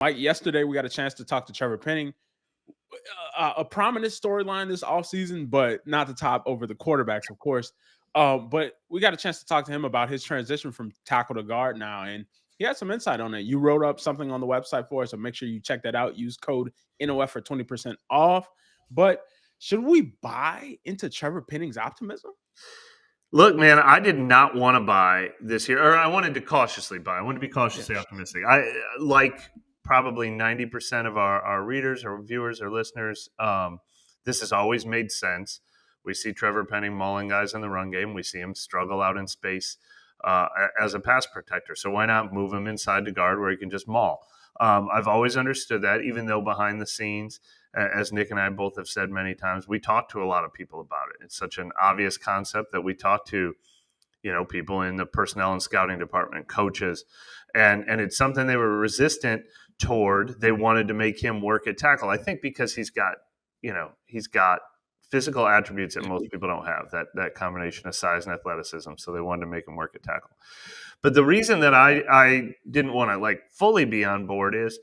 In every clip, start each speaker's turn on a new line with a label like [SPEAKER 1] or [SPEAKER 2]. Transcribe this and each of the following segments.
[SPEAKER 1] Mike, yesterday we got a chance to talk to Trevor Penning, a prominent storyline this offseason, but not the top over the quarterbacks, of course. But we got a chance to talk to him about his transition from tackle to guard now, and he had some insight on it. You wrote up something on the website for us, so make sure you check that out. Use code NOF for 20% off. But should we buy into Trevor Penning's optimism?
[SPEAKER 2] Look, man, I did not want to buy this year, or I wanted to cautiously buy. I wanted to be cautiously optimistic. I like probably 90% of our readers or viewers or listeners. This has always made sense. We see Trevor Penning mauling guys in the run game. We see him struggle out in space as a pass protector. So why not move him inside the guard where he can just maul? I've always understood that, even though behind the scenes, as Nick and I both have said many times, we talk to a lot of people about it. It's such an obvious concept that we talk to, people in the personnel and scouting department, coaches, and it's something they were resistant toward. They wanted to make him work at tackle. I think because he's got physical attributes that most people don't have, that combination of size and athleticism. So they wanted to make him work at tackle. But the reason that I didn't want to fully be on board is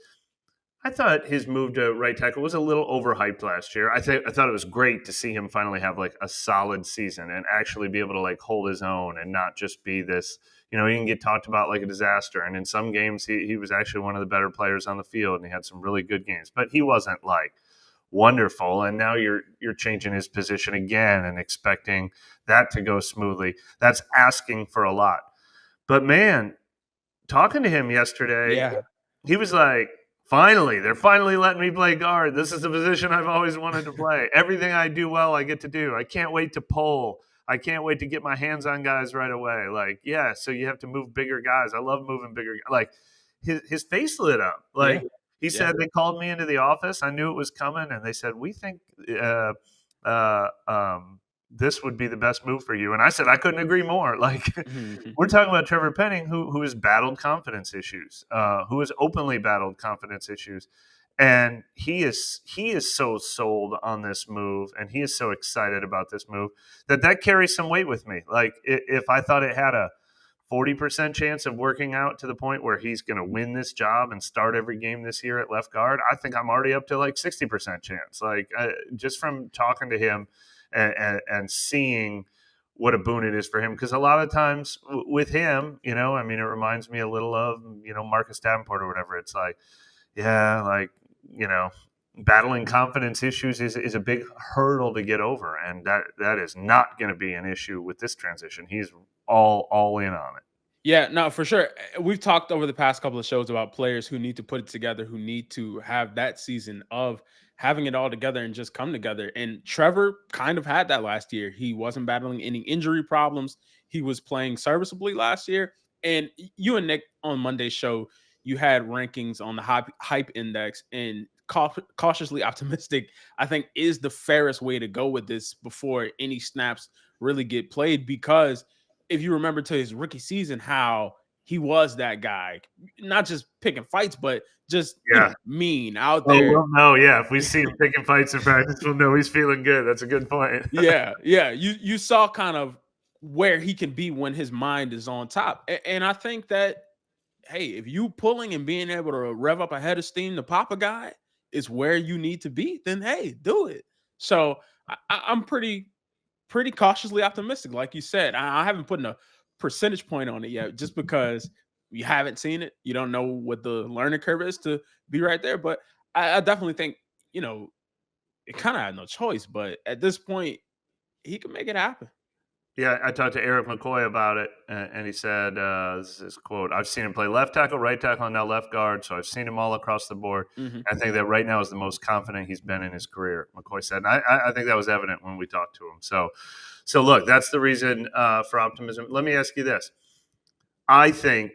[SPEAKER 2] I thought his move to right tackle was a little overhyped last year. I thought it was great to see him finally have a solid season and actually be able to hold his own and not just be this, he didn't get talked about like a disaster. And in some games he was actually one of the better players on the field and he had some really good games, but he wasn't wonderful. And now you're changing his position again and expecting that to go smoothly. That's asking for a lot. But man, talking to him yesterday, he was like, they're finally letting me play guard. This is the position I've always wanted to play. Everything I do well, I get to do. I can't wait to pull. I can't wait to get my hands on guys right away. So you have to move bigger guys. I love moving bigger. His face lit up. He said, they called me into the office. I knew it was coming, and they said, we think this would be the best move for you. And I said, I couldn't agree more. We're talking about Trevor Penning, who has battled confidence issues, who has openly battled confidence issues. And he is so sold on this move, and he is so excited about this move that carries some weight with me. If I thought it had a 40% chance of working out to the point where he's going to win this job and start every game this year at left guard, I think I'm already up to 60% chance. Just from talking to him and seeing what a boon it is for him. Because a lot of times with him, it reminds me a little of, Marcus Davenport or whatever. It's battling confidence issues is a big hurdle to get over. And that is not going to be an issue with this transition. He's all in on it.
[SPEAKER 1] Yeah, no, for sure. We've talked over the past couple of shows about players who need to put it together, who need to have that season of having it all together and just come together. And Trevor kind of had that last year. He wasn't battling any injury problems. He was playing serviceably last year. And you and Nick on Monday's show, you had rankings on the hype index, and cautiously optimistic, I think, is the fairest way to go with this before any snaps really get played. Because if you remember to his rookie season, how he was that guy, not just picking fights, but just mean out there.
[SPEAKER 2] If we see him picking fights in practice, we'll know he's feeling good. That's a good point.
[SPEAKER 1] Yeah. You saw kind of where he can be when his mind is on top. And I think that, hey, if you pulling and being able to rev up a head of steam to pop a guy is where you need to be, then hey, do it. So I'm pretty cautiously optimistic. Like you said, I haven't put a percentage point on it yet, just because you haven't seen it. You don't know what the learning curve is to be right there. But I definitely think, it kind of had no choice. But at this point, he can make it happen.
[SPEAKER 2] Yeah, I talked to Eric McCoy about it, and he said, this is quote, I've seen him play left tackle, right tackle, and now left guard, so I've seen him all across the board. Mm-hmm. I think that right now is the most confident he's been in his career, McCoy said. And I think that was evident when we talked to him. So look, that's the reason for optimism. Let me ask you this. I think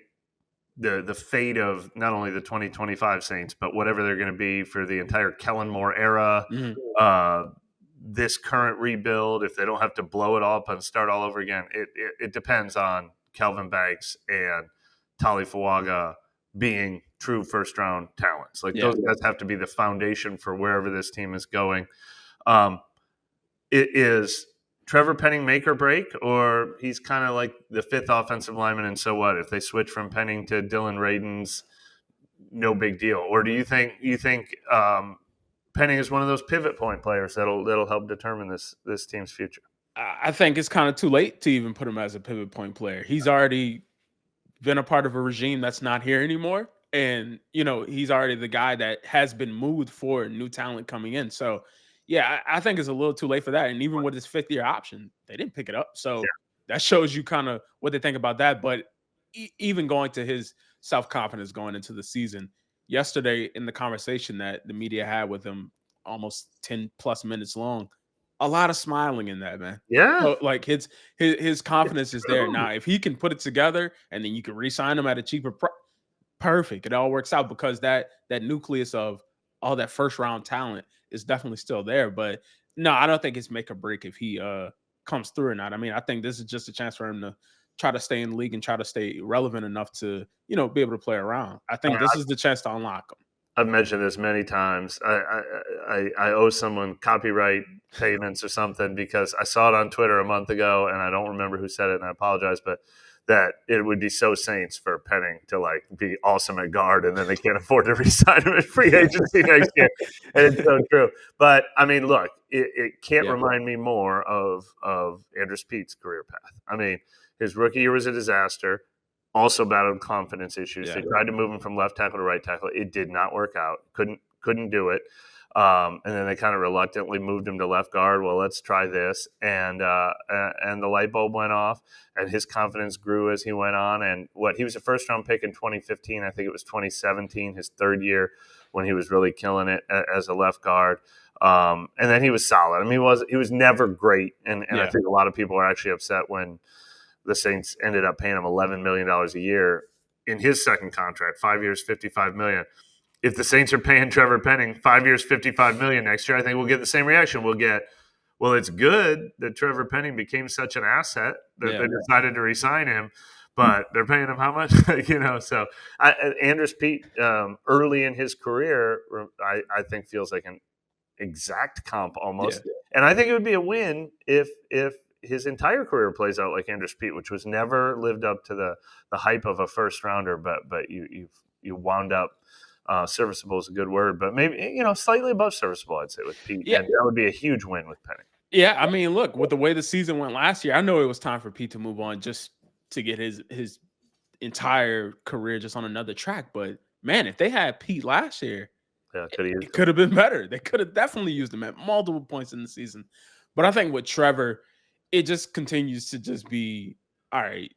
[SPEAKER 2] the fate of not only the 2025 Saints, but whatever they're going to be for the entire Kellen Moore era, this current rebuild, if they don't have to blow it all up and start all over again, it depends on Kelvin Banks and Tali Fuaga being true first-round talents. Those guys have to be the foundation for wherever this team is going. It is Trevor Penning make or break, or he's kind of like the fifth offensive lineman, and so what? If they switch from Penning to Dylan Radins, no big deal? Or do you think Penning is one of those pivot point players that'll help determine this team's future?
[SPEAKER 1] I think it's kind of too late to even put him as a pivot point player. He's already been a part of a regime that's not here anymore. And, he's already the guy that has been moved for new talent coming in. So, yeah, I think it's a little too late for that. And even with his 5th-year option, they didn't pick it up. So that shows you kind of what they think about that. But even going to his self-confidence going into the season, yesterday in the conversation that the media had with him, almost 10 plus minutes long, a lot of smiling in that, man.
[SPEAKER 2] Yeah.
[SPEAKER 1] So, like, his confidence is there. Now, if he can put it together and then you can re-sign him at a cheaper price, perfect. It all works out because that nucleus of all that first round talent is definitely still there. But no, I don't think it's make or break if he comes through or not. I mean, I think this is just a chance for him to try to stay in the league and try to stay relevant enough to, be able to play around. I think this is the chance to unlock him.
[SPEAKER 2] I've mentioned this many times. I owe someone copyright payments or something because I saw it on Twitter a month ago, and I don't remember who said it, and I apologize, but that it would be so Saints for Penning to like be awesome at guard, and then they can't afford to re-sign him at free agency next year. And it's so true. But I mean, look, it can't remind me more of Andrew Pete's career path. I mean, his rookie year was a disaster. Also battled confidence issues.
[SPEAKER 1] Yeah.
[SPEAKER 2] They tried to move him from left tackle to right tackle. It did not work out. Couldn't do it. And then they kind of reluctantly moved him to left guard. Well, let's try this. And the light bulb went off, and his confidence grew as he went on. And he was a first-round pick in 2015. I think it was 2017, his 3rd year, when he was really killing it as a left guard. And then he was solid. I mean, he was never great. And I think a lot of people are actually upset when the Saints ended up paying him $11 million a year in his second contract, 5 years, $55 million. If the Saints are paying Trevor Penning 5 years, $55 million next year, I think we'll get the same reaction. We'll get, well, it's good that Trevor Penning became such an asset that they decided to re-sign him, but they're paying him how much? So Andrew Pete, early in his career, I think feels like an exact comp almost. Yeah. And I think it would be a win if his entire career plays out like Andrew Pete, which was never lived up to the hype of a first rounder, but you wound up serviceable is a good word, but maybe slightly above serviceable, I'd say, with Pete. Yeah, and that would be a huge win with Penning.
[SPEAKER 1] Yeah, I mean, look, with the way the season went last year, I know it was time for Pete to move on just to get his entire career just on another track. But man, if they had Pete last year, it could have been better. They could have definitely used him at multiple points in the season. But I think with Trevor, it just continues to just be, all right,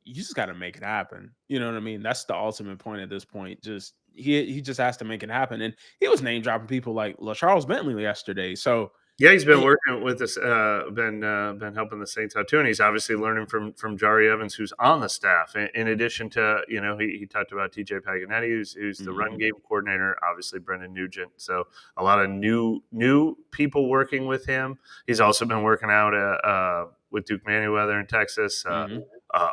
[SPEAKER 1] you just got to make it happen. You know what I mean? That's the ultimate point at this point. Just he just has to make it happen. And he was name dropping people like LaCharles Bentley yesterday. So
[SPEAKER 2] yeah, he's been working with us, been helping the Saints out too, and he's obviously learning from Jari Evans, who's on the staff. In addition to he talked about TJ Paganetti, who's the run game coordinator. Obviously, Brendan Nugent. So a lot of new people working with him. He's also been working out with Duke Manyweather in Texas.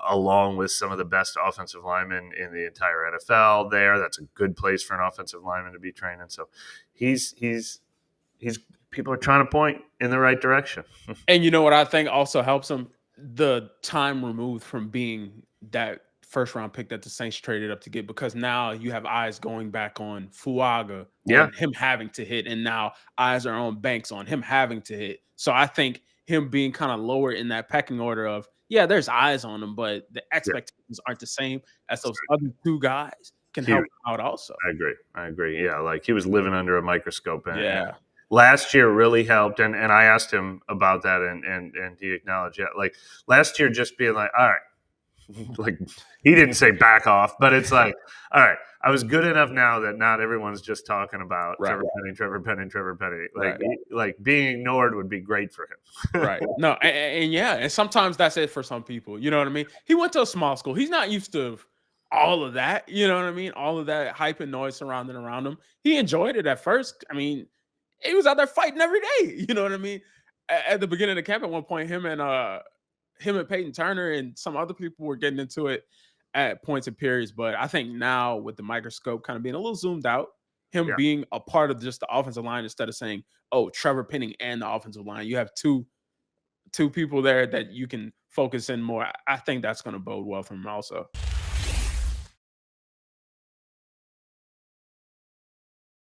[SPEAKER 2] Along with some of the best offensive linemen in the entire NFL there. That's a good place for an offensive lineman to be training. So he's people are trying to point in the right direction.
[SPEAKER 1] And you know what I think also helps him? The time removed from being that first round pick that the Saints traded up to get, because now you have eyes going back on Fuaga, on him having to hit, and now eyes are on Banks on him having to hit. So I think him being kind of lower in that pecking order of, there's eyes on him, but the expectations aren't the same as those other two guys can help him out also.
[SPEAKER 2] I agree. Yeah, like he was living under a microscope. And last year really helped, and I asked him about that, and he acknowledged, like last year just being like, all right, like he didn't say back off, but it's like, all right, I was good enough now that not everyone's just talking about Trevor Penning. Like being ignored would be great for him.
[SPEAKER 1] Right. No, and sometimes that's it for some people. You know what I mean? He went to a small school. He's not used to all of that. You know what I mean? All of that hype and noise surrounding around him. He enjoyed it at first. I mean, he was out there fighting every day. You know what I mean? At the beginning of the camp, at one point, him and Peyton Turner and some other people were getting into it at points and periods. But I think now with the microscope kind of being a little zoomed out, him being a part of just the offensive line instead of saying, oh, Trevor Penning and the offensive line, you have two people there that you can focus in more. I think that's going to bode well for him also.